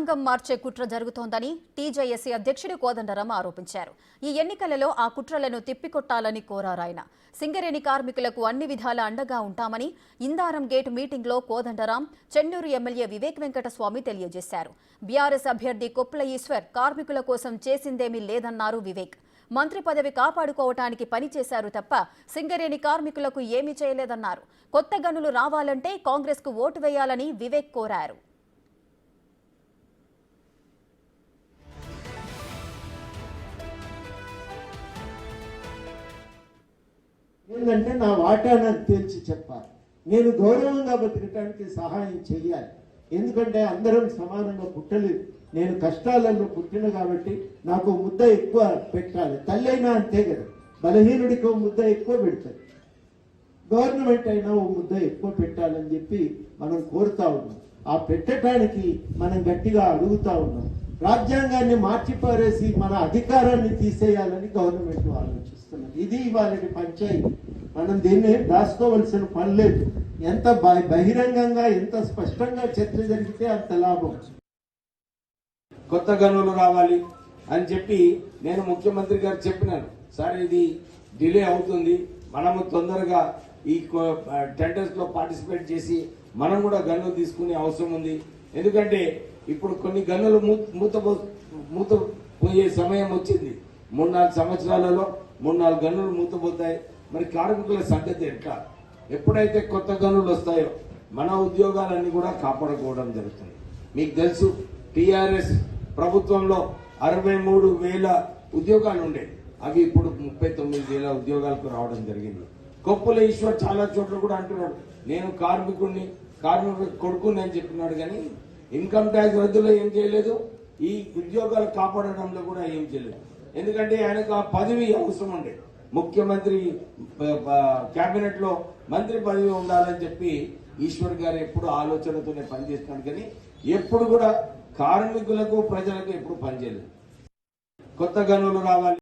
రాజ్యాంగం మార్చే కుట్ర జరుగుతోందని టీజేఎస్సీ అధ్యక్షుడు కోదండరాం ఆరోపించారు. ఈ ఎన్నికలలో ఆ కుట్రలను తిప్పికొట్టాలని కోరారాయన. సింగరేణి కార్మికులకు అన్ని విధాల అండగా ఉంటామని ఇందారం గేట్ మీటింగ్లో కోదండరాం, చెన్నూరు ఎమ్మెల్యే వివేక్ వెంకటస్వామి తెలియజేశారు. బీఆర్ఎస్ అభ్యర్థి కొప్పుల ఈశ్వర్ కార్మికుల కోసం చేసిందేమీ లేదన్నారు వివేక్. మంత్రి పదవి కాపాడుకోవటానికి పనిచేశారు తప్ప సింగరేణి కార్మికులకు ఏమీ చేయలేదన్నారు. కొత్త గనులు రావాలంటే కాంగ్రెస్కు ఓటు వేయాలని వివేక్ కోరారు. ఏంటంటే నా వాటా నాకు తెలిసి చెప్పాలి. నేను గౌరవంగా బతకటానికి సహాయం చేయాలి. ఎందుకంటే అందరం సమానంగా పుట్టలేదు. నేను కష్టాలలో పుట్టిన కాబట్టి నాకు ముద్ద ఎక్కువ పెట్టాలి. తల్లైనా అంతే కదా, బలహీనుడికి ఓ ముద్ద ఎక్కువ పెడతారు. గవర్నమెంట్ అయినా ఓ ముద్ద ఎక్కువ పెట్టాలని చెప్పి మనం కోరుతా ఉన్నాం. ఆ పెట్టడానికి మనం గట్టిగా అడుగుతా ఉన్నాం. రాజ్యాంగాన్ని మార్చిపారేసి మన అధికారాన్ని తీసేయాలని గవర్నమెంట్ ఆలోచిస్తున్నది. ఇది వాళ్ళకి పంచాయతీ. మనం దీన్ని దాచుకోవలసిన పని లేదు. ఎంత బహిరంగంగా ఎంత స్పష్టంగా చర్చ జరిగితే అంత లాభం. కొత్త గనులు రావాలి అని చెప్పి నేను ముఖ్యమంత్రి గారు చెప్పినాను. సార్ ఇది డిలే అవుతుంది, మనము తొందరగా ఈ టెండర్స్ లో పార్టిసిపేట్ చేసి మనం కూడా గన్నులు తీసుకునే అవసరం ఉంది. ఎందుకంటే ఇప్పుడు కొన్ని గన్నులు మూతపోయే సమయం వచ్చింది. 3-4 సంవత్సరాలలో 3-4 గన్నులు మూతపోతాయి. మరి కార్మికుల సంగతి ఎట్లా? ఎప్పుడైతే కొత్త గనులు వస్తాయో మన ఉద్యోగాలన్నీ కూడా కాపాడుకోవడం జరుగుతుంది. మీకు తెలుసు, టీఆర్ఎస్ ప్రభుత్వంలో 63,000 ఉద్యోగాలు ఉండేవి. అవి ఇప్పుడు 39,000 ఉద్యోగాలకు రావడం జరిగింది. కొప్పుల ఈశ్వర్ చాలా చోట్ల కూడా అంటున్నాడు, నేను కార్మికుల కొడుకుని అని చెప్పినాడు. కానీ ఇన్కమ్ ట్యాక్స్ రద్దులో ఏం చేయలేదు, ఈ ఉద్యోగాలు కాపాడడంలో కూడా ఏం చేయలేదు. ఎందుకంటే ఆయనకు ఆ పదవి అవసరం ఉండే. ముఖ్యమంత్రి కేబినెట్ లో మంత్రి పదవి ఉండాలని చెప్పి ఈశ్వర్ గారు ఎప్పుడు ఆలోచనతోనే పనిచేస్తున్నాడు. కానీ ఎప్పుడు కూడా కార్మికులకు ప్రజలకు ఎప్పుడు పనిచేయలేదు. కొత్త గనులు రావాలి.